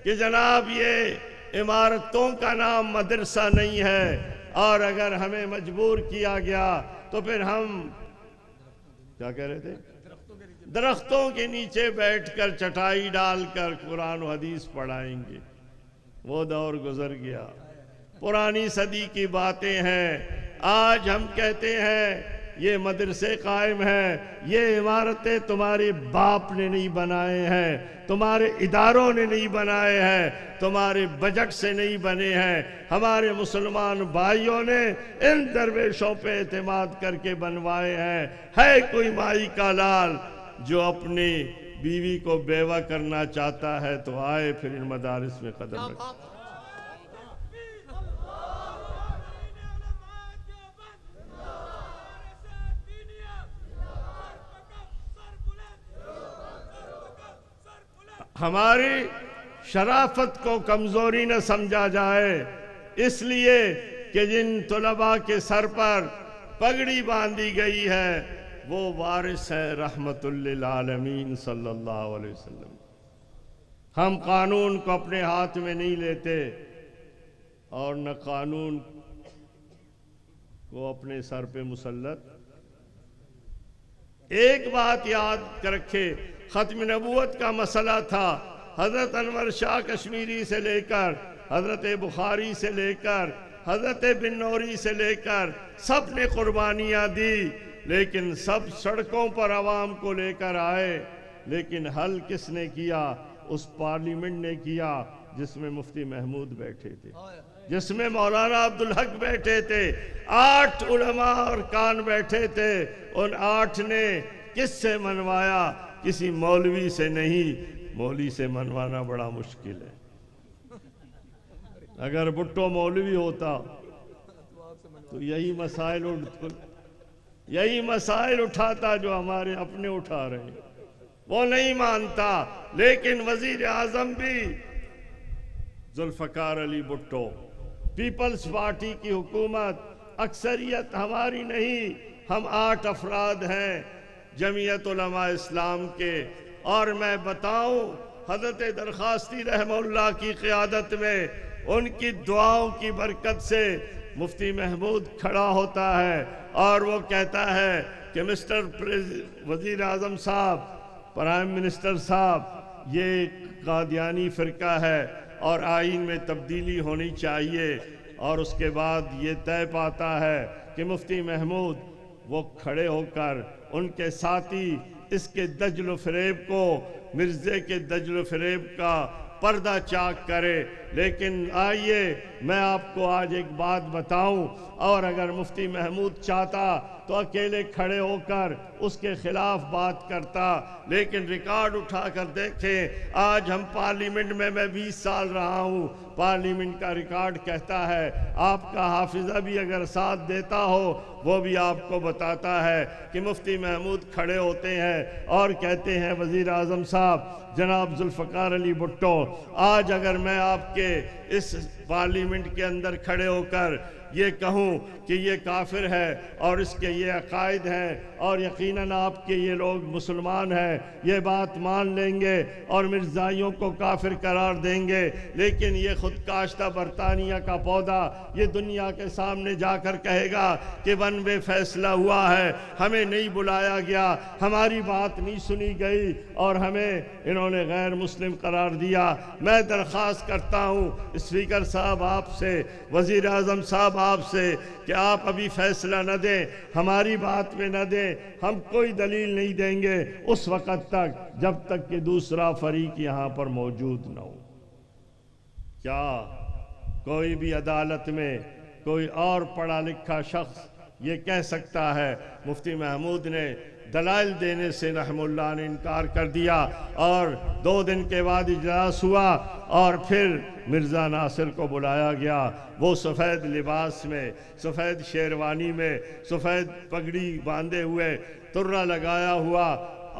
کہ جناب یہ عمارتوں کا نام مدرسہ نہیں ہے، اور اگر ہمیں مجبور کیا گیا تو پھر ہم کیا کہہ رہے تھے، درختوں کے نیچے بیٹھ کر چٹائی ڈال کر قرآن و حدیث پڑھائیں گے۔ وہ دور گزر گیا، پرانی صدی کی باتیں ہیں۔ آج ہم کہتے ہیں یہ مدرسے قائم ہیں، یہ عمارتیں تمہارے باپ نے نہیں بنائے ہیں، تمہارے اداروں نے نہیں بنائے ہیں، تمہارے بجٹ سے نہیں بنے ہیں، ہمارے مسلمان بھائیوں نے ان درویشوں پہ اعتماد کر کے بنوائے ہیں۔ ہے کوئی مائی کا لال جو اپنی بیوی کو بیوہ کرنا چاہتا ہے تو آئے پھر ان مدارس میں قدم رکھے۔ ہماری شرافت کو کمزوری نہ سمجھا جائے، اس لیے کہ جن طلباء کے سر پر پگڑی باندھی گئی ہے وہ وارث ہے رحمت للعالمین صلی اللہ علیہ وسلم۔ ہم قانون کو اپنے ہاتھ میں نہیں لیتے اور نہ قانون کو اپنے سر پہ مسلط۔ ایک بات یاد رکھے، ختم نبوت کا مسئلہ تھا، حضرت انور شاہ کشمیری سے لے کر حضرت بخاری سے لے کر حضرت بن نوری سے لے کر سب نے قربانیاں دی، لیکن سب سڑکوں پر عوام کو لے کر آئے، لیکن حل کس نے کیا؟ اس پارلیمنٹ نے کیا جس میں مفتی محمود بیٹھے تھے، جس میں مولانا عبدالحق بیٹھے تھے، 8 علماء اور کان بیٹھے تھے۔ ان 8 نے کس سے منوایا؟ کسی مولوی سے نہیں، مولوی سے منوانا بڑا مشکل ہے۔ اگر بھٹو مولوی ہوتا تو یہی مسائل اٹھاتا جو ہمارے اپنے اٹھا رہے ہیں، وہ نہیں مانتا۔ لیکن وزیر اعظم بھی ذوالفقار علی بھٹو، پیپلز پارٹی کی حکومت، اکثریت ہماری نہیں، ہم 8 افراد ہیں جمعیت علماء اسلام کے، اور میں بتاؤں حضرت درخواستی رحمہ اللہ کی قیادت میں ان کی دعاؤں کی برکت سے مفتی محمود کھڑا ہوتا ہے اور وہ کہتا ہے کہ مسٹر وزیر اعظم صاحب، پرائم منسٹر صاحب، یہ قادیانی فرقہ ہے اور آئین میں تبدیلی ہونی چاہیے۔ اور اس کے بعد یہ طے پاتا ہے کہ مفتی محمود وہ کھڑے ہو کر ان کے ساتھی اس کے دجل و فریب کو، مرزے کے دجل و فریب کا پردہ چاک کرے۔ لیکن آئیے میں آپ کو آج ایک بات بتاؤں، اور اگر مفتی محمود چاہتا تو اکیلے کھڑے ہو کر اس کے خلاف بات کرتا، لیکن ریکارڈ اٹھا کر دیکھیں، آج ہم پارلیمنٹ میں 20 سال رہا ہوں، پارلیمنٹ کا ریکارڈ کہتا ہے، آپ کا حافظہ بھی اگر ساتھ دیتا ہو وہ بھی آپ کو بتاتا ہے کہ مفتی محمود کھڑے ہوتے ہیں اور کہتے ہیں وزیر اعظم صاحب جناب ذوالفقار علی بھٹو، آج اگر میں آپ کے اس پارلیمنٹ کے اندر کھڑے ہو کر یہ کہوں کہ یہ کافر ہے اور اس کے یہ عقائد ہیں اور یقیناً آپ کے یہ لوگ مسلمان ہیں، یہ بات مان لیں گے اور مرزائیوں کو کافر قرار دیں گے، لیکن یہ خود کاشتہ برطانیہ کا پودا یہ دنیا کے سامنے جا کر کہے گا کہ ون وے فیصلہ ہوا ہے، ہمیں نہیں بلایا گیا، ہماری بات نہیں سنی گئی اور ہمیں انہوں نے غیر مسلم قرار دیا۔ میں درخواست کرتا ہوں اسپیکر صاحب آپ سے، وزیر اعظم صاحب آپ سے، کہ آپ ابھی فیصلہ نہ دیں، ہماری بات میں نہ دیں، ہم کوئی دلیل نہیں دیں گے اس وقت تک جب تک کہ دوسرا فریق یہاں پر موجود نہ ہو۔ کیا کوئی بھی عدالت میں کوئی اور پڑھا لکھا شخص یہ کہہ سکتا ہے؟ مفتی محمود نے دلائل دینے سے رحم اللہ نے انکار کر دیا، اور 2 دن کے بعد اجلاس ہوا اور پھر مرزا ناصر کو بلایا گیا، وہ سفید لباس میں، سفید شیروانی میں، سفید پگڑی باندھے ہوئے، ترہ لگایا ہوا،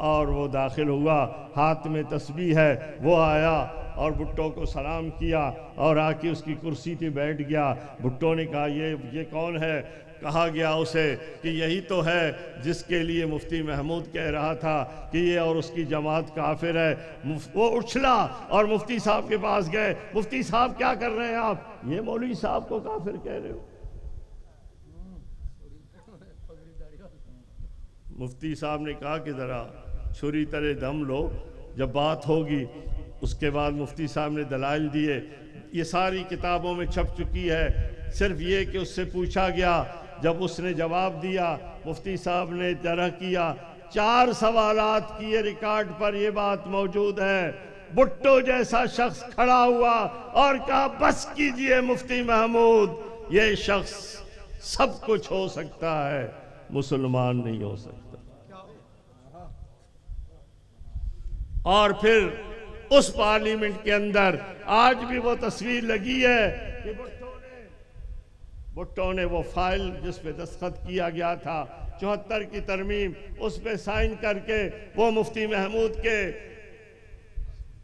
اور وہ داخل ہوا، ہاتھ میں تسبیح ہے، وہ آیا اور بھٹو کو سلام کیا اور آ کے اس کی کرسی پہ بیٹھ گیا۔ بھٹو نے کہا یہ کون ہے؟ کہا گیا اسے کہ یہی تو ہے جس کے لیے مفتی محمود کہہ رہا تھا کہ یہ اور اس کی جماعت کافر ہے۔ وہ اچھلا اور مفتی صاحب کے پاس گئے، مفتی صاحب کیا کر رہے ہیں آپ؟ یہ مولوی صاحب کو کافر کہہ رہے ہو؟ مفتی صاحب نے کہا کہ ذرا چھری تلے دم لو، جب بات ہوگی۔ اس کے بعد مفتی صاحب نے دلائل دیے، یہ ساری کتابوں میں چھپ چکی ہے، صرف یہ کہ اس سے پوچھا گیا جب اس نے جواب دیا مفتی صاحب نے طرح کیا 4 سوالات کیے، ریکارڈ پر یہ بات موجود ہے، بھٹو جیسا شخص کھڑا ہوا اور کہا بس کیجئے مفتی محمود، یہ شخص سب کچھ ہو سکتا ہے، مسلمان نہیں ہو سکتا۔ اور پھر اس پارلیمنٹ کے اندر آج بھی وہ تصویر لگی ہے کہ بھٹو نے وہ فائل جس پہ دستخط کیا گیا تھا 74 کی ترمیم، اس پہ سائن کر کے وہ مفتی محمود کے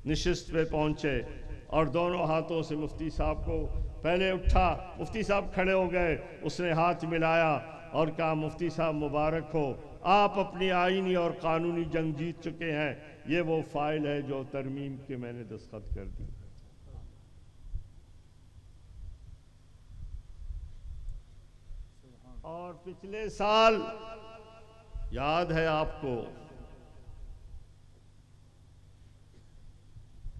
نشست پہ پہنچے اور دونوں ہاتھوں سے مفتی صاحب کو پہلے اٹھا، مفتی صاحب کھڑے ہو گئے، اس نے ہاتھ ملایا اور کہا مفتی صاحب مبارک ہو، آپ اپنی آئینی اور قانونی جنگ جیت چکے ہیں، یہ وہ فائل ہے جو ترمیم کے میں نے دستخط کر دی۔ اور پچھلے سال یاد ہے آپ کو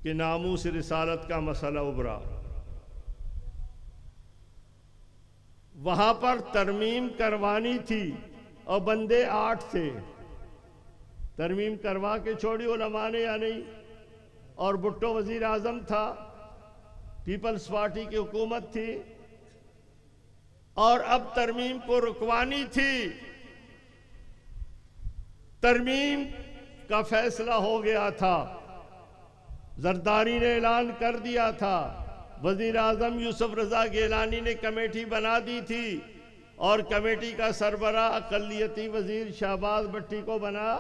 کہ ناموس رسالت کا مسئلہ ابھرا، وہاں پر ترمیم کروانی تھی اور بندے 8 تھے، ترمیم کروا کے چھوڑی علماء نے یا نہیں، اور بھٹو وزیر اعظم تھا، پیپلز پارٹی کی حکومت تھی، اور اب ترمیم کو رکوانی تھی۔ ترمیم کا فیصلہ ہو گیا تھا، زرداری نے اعلان کر دیا تھا، وزیر اعظم یوسف رضا گیلانی نے کمیٹی بنا دی تھی، اور کمیٹی کا سربراہ اقلیتی وزیر شہباز بھٹی کو بنا،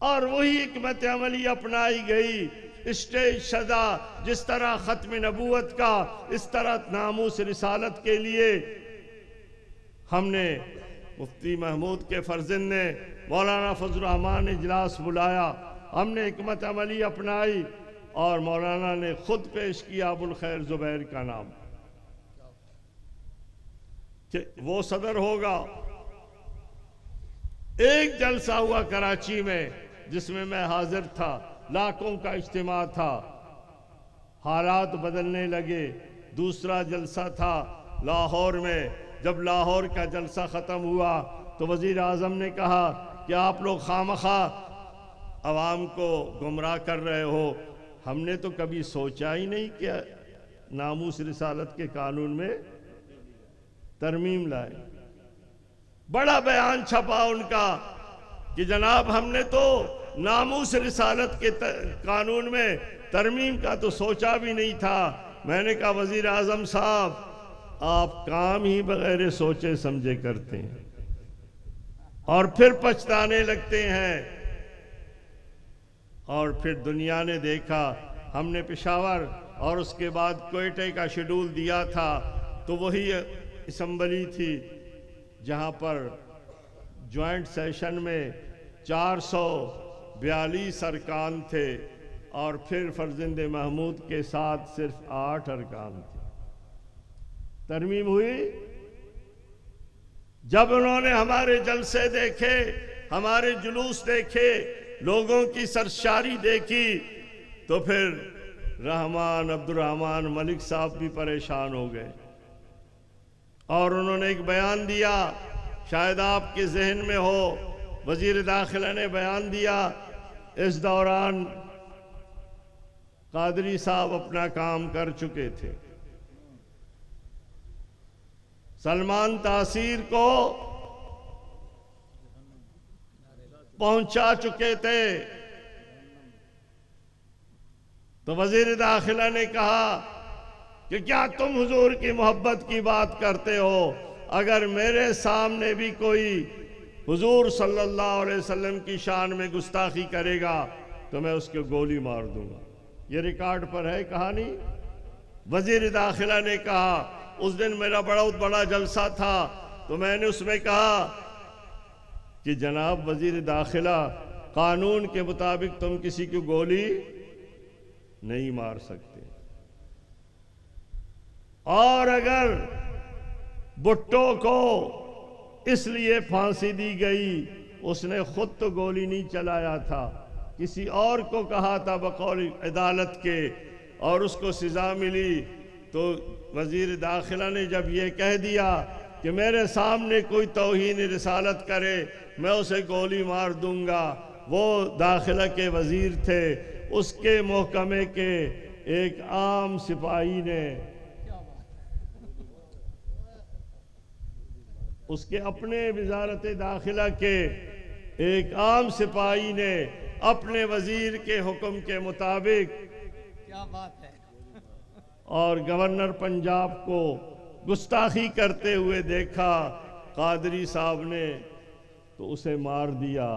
اور وہی حکمت عملی اپنائی گئی۔ اسٹیج شدہ جس طرح ختم نبوت کا، اس طرح ناموس رسالت کے لیے ہم نے مفتی محمود کے فرزند نے مولانا فضل الرحمان اجلاس بلایا، ہم نے حکمت عملی اپنائی اور مولانا نے خود پیش کیا ابو الخیر زبیر کا نام کہ وہ صدر ہوگا۔ ایک جلسہ ہوا کراچی میں جس میں میں حاضر تھا، لاکھوں کا اجتماع تھا، حالات بدلنے لگے۔ دوسرا جلسہ تھا لاہور میں، جب لاہور کا جلسہ ختم ہوا تو وزیر اعظم نے کہا کہ آپ لوگ خواہ عوام کو گمراہ کر رہے ہو، ہم نے تو کبھی سوچا ہی نہیں کہ ناموس رسالت کے قانون میں ترمیم لائے۔ بڑا بیان چھپا ان کا کہ جناب ہم نے تو ناموس رسالت کے قانون میں ترمیم کا تو سوچا بھی نہیں تھا۔ میں نے کہا وزیر اعظم صاحب آپ کام ہی بغیر سوچے سمجھے کرتے ہیں اور پھر پچھتانے لگتے ہیں۔ اور پھر دنیا نے دیکھا، ہم نے پشاور اور اس کے بعد کوئٹے کا شیڈول دیا تھا، تو وہی اسمبلی تھی جہاں پر جوائنٹ سیشن میں 442 ارکان تھے اور پھر فرزند محمود کے ساتھ صرف 8 ارکان تھے۔ ترمیم ہوئی۔ جب انہوں نے ہمارے جلسے دیکھے، ہمارے جلوس دیکھے، لوگوں کی سرشاری دیکھی، تو پھر رحمان عبد الرحمان ملک صاحب بھی پریشان ہو گئے اور انہوں نے ایک بیان دیا، شاید آپ کے ذہن میں ہو، وزیر داخلہ نے بیان دیا۔ اس دوران قادری صاحب اپنا کام کر چکے تھے، سلمان تاثیر کو پہنچا چکے تھے، تو وزیر داخلہ نے کہا کہ کیا تم حضور کی محبت کی بات کرتے ہو؟ اگر میرے سامنے بھی کوئی حضور صلی اللہ علیہ وسلم کی شان میں گستاخی کرے گا تو میں اس کو گولی مار دوں گا۔ یہ ریکارڈ پر ہے کہانی۔ وزیر داخلہ نے کہا اس دن میرا بہت بڑا جلسہ تھا، تو میں نے اس میں کہا کہ جناب وزیر داخلہ، قانون کے مطابق تم کسی کو گولی نہیں مار سکتے، اور اگر بھٹو کو اس لیے پھانسی دی گئی، اس نے خود تو گولی نہیں چلایا تھا، کسی اور کو کہا تھا بقول عدالت کے، اور اس کو سزا ملی تو وزیر داخلہ نے جب یہ کہہ دیا کہ میرے سامنے کوئی توہین رسالت کرے میں اسے گولی مار دوں گا، وہ داخلہ کے وزیر تھے، اس کے محکمے کے ایک عام سپاہی نے، اس کے اپنے وزارت داخلہ کے ایک عام سپاہی نے اپنے وزیر کے حکم کے مطابق، کیا بات ہے، اور گورنر پنجاب کو گستاخی کرتے ہوئے دیکھا قادری صاحب نے تو اسے مار دیا۔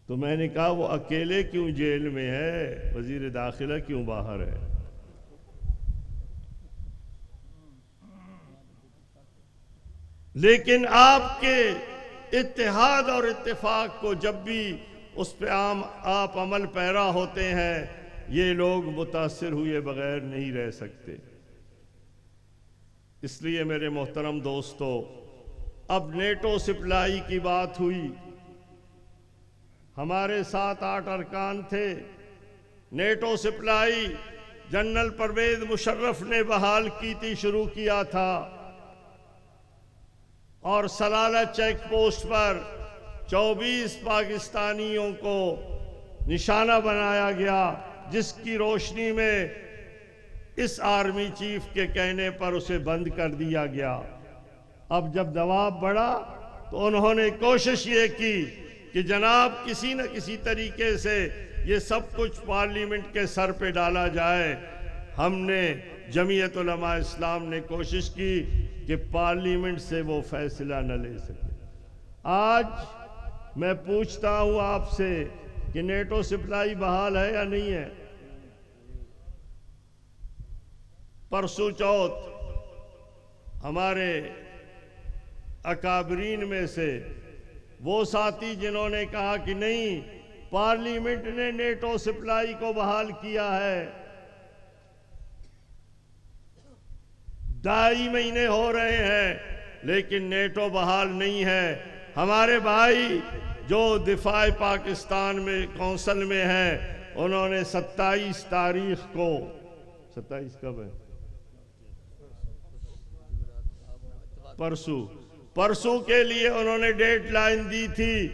تو میں نے کہا وہ اکیلے کیوں جیل میں ہے، وزیر داخلہ کیوں باہر ہے؟ لیکن آپ کے اتحاد اور اتفاق کو جب بھی اس پہ آپ عمل پیرا ہوتے ہیں، یہ لوگ متاثر ہوئے بغیر نہیں رہ سکتے۔ اس لیے میرے محترم دوستو، اب نیٹو سپلائی کی بات ہوئی، ہمارے 7-8 ارکان تھے۔ NATO supply general Pervez Musharraf نے بحال کی تھی، شروع کیا تھا، اور سلالہ چیک پوسٹ پر 24 پاکستانیوں کو نشانہ بنایا گیا، جس کی روشنی میں اس آرمی چیف کے کہنے پر اسے بند کر دیا گیا۔ اب جب دباؤ بڑھا تو انہوں نے کوشش یہ کی کہ جناب کسی نہ کسی طریقے سے یہ سب کچھ پارلیمنٹ کے سر پہ ڈالا جائے۔ ہم نے جمعیت علماء اسلام نے کوشش کی کہ پارلیمنٹ سے وہ فیصلہ نہ لے سکے۔ آج میں پوچھتا ہوں آپ سے کہ نیٹو سپلائی بحال ہے یا نہیں ہے؟ پرسوں چوتھ ہمارے اکابرین میں سے وہ ساتھی جنہوں نے کہا کہ نہیں، پارلیمنٹ نے نیٹو سپلائی کو بحال کیا ہے، 2.5 مہینے ہو رہے ہیں لیکن نیٹو بحال نہیں ہے۔ ہمارے بھائی جو دفاع پاکستان میں کونسل میں ہیں، انہوں نے 27 تاریخ کو، 27 کب ہے؟ پرسوں کے لیے انہوں نے ڈیڈ لائن دی تھی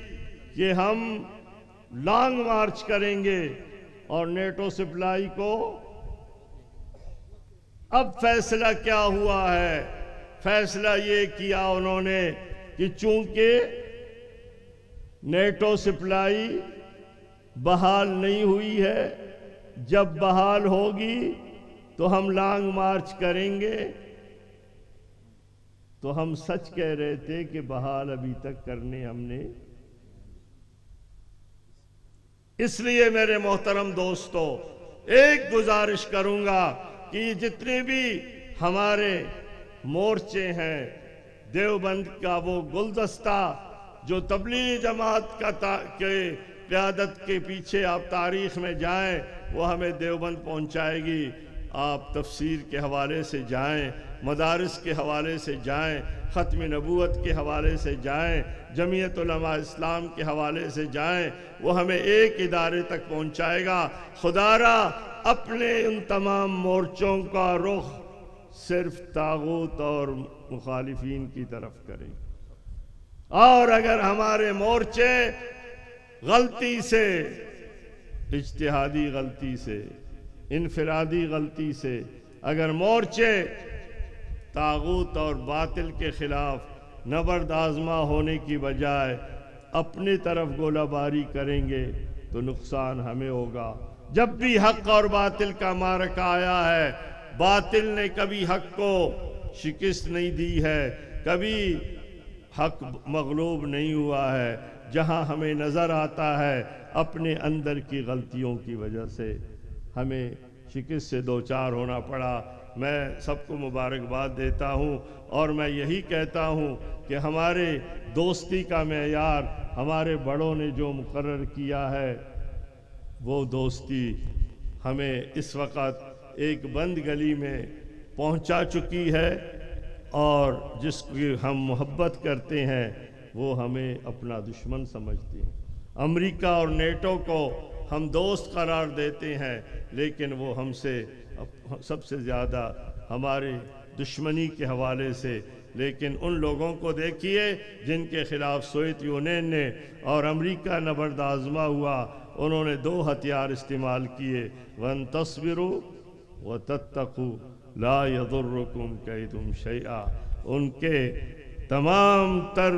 کہ ہم لانگ مارچ کریں گے اور نیٹو سپلائی کو۔ اب فیصلہ کیا ہوا ہے؟ فیصلہ یہ کیا انہوں نے کہ چونکہ نیٹو سپلائی بحال نہیں ہوئی ہے، جب بحال ہوگی تو ہم لانگ مارچ کریں گے۔ تو ہم سچ کہہ رہے تھے کہ بحال ابھی تک کرنے ہم نے۔ اس لیے میرے محترم دوستو، ایک گزارش کروں گا کہ جتنے بھی ہمارے مورچے ہیں، دیوبند کا وہ گلدستہ جو تبلیغی جماعت کے قیادت کے پیچھے آپ تاریخ میں جائیں، وہ ہمیں دیوبند پہنچائے گی۔ آپ تفسیر کے حوالے سے جائیں، مدارس کے حوالے سے جائیں، ختم نبوت کے حوالے سے جائیں، جمعیت علماء اسلام کے حوالے سے جائیں، وہ ہمیں ایک ادارے تک پہنچائے گا۔ خدا را اپنے ان تمام مورچوں کا رخ صرف طاغوت اور مخالفین کی طرف کریں۔ اور اگر ہمارے مورچے غلطی سے، اجتہادی غلطی سے، انفرادی غلطی سے، اگر مورچے طاغوت اور باطل کے خلاف نبرد آزما ہونے کی بجائے اپنی طرف گولہ باری کریں گے تو نقصان ہمیں ہوگا۔ جب بھی حق اور باطل کا معرکہ آیا ہے، باطل نے کبھی حق کو شکست نہیں دی ہے، کبھی حق مغلوب نہیں ہوا ہے۔ جہاں ہمیں نظر آتا ہے اپنے اندر کی غلطیوں کی وجہ سے ہمیں شکست سے دوچار ہونا پڑا، میں سب کو مبارکباد دیتا ہوں، اور میں یہی کہتا ہوں کہ ہمارے دوستی کا معیار ہمارے بڑوں نے جو مقرر کیا ہے، وہ دوستی ہمیں اس وقت ایک بند گلی میں پہنچا چکی ہے، اور جس کی ہم محبت کرتے ہیں وہ ہمیں اپنا دشمن سمجھتے ہیں۔ امریکہ اور نیٹو کو ہم دوست قرار دیتے ہیں، لیکن وہ ہم سے سب سے زیادہ ہمارے دشمنی کے حوالے سے، لیکن ان لوگوں کو دیکھیے جن کے خلاف سوویت یونین نے اور امریکہ نبرد آزما ہوا، انہوں نے 2 ہتھیار استعمال کیے، وَأَن تَصْبِرُوا وَتَتَّقُوا لَا يَضُرُّكُمْ كَيْدُهُمْ شَيْئًا۔ ان کے تمام تر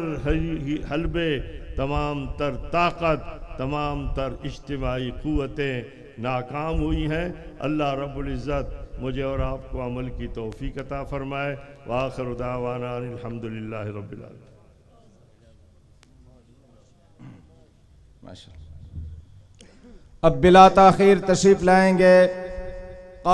حلبے، تمام تر طاقت، تمام تر اجتماعی قوتیں ناکام ہوئی ہیں۔ اللہ رب العزت مجھے اور آپ کو عمل کی توفیق عطا فرمائے۔ وآخر دعوانا ان الحمدللہ رب العالمین۔ اب بلا تاخیر تشریف لائیں گے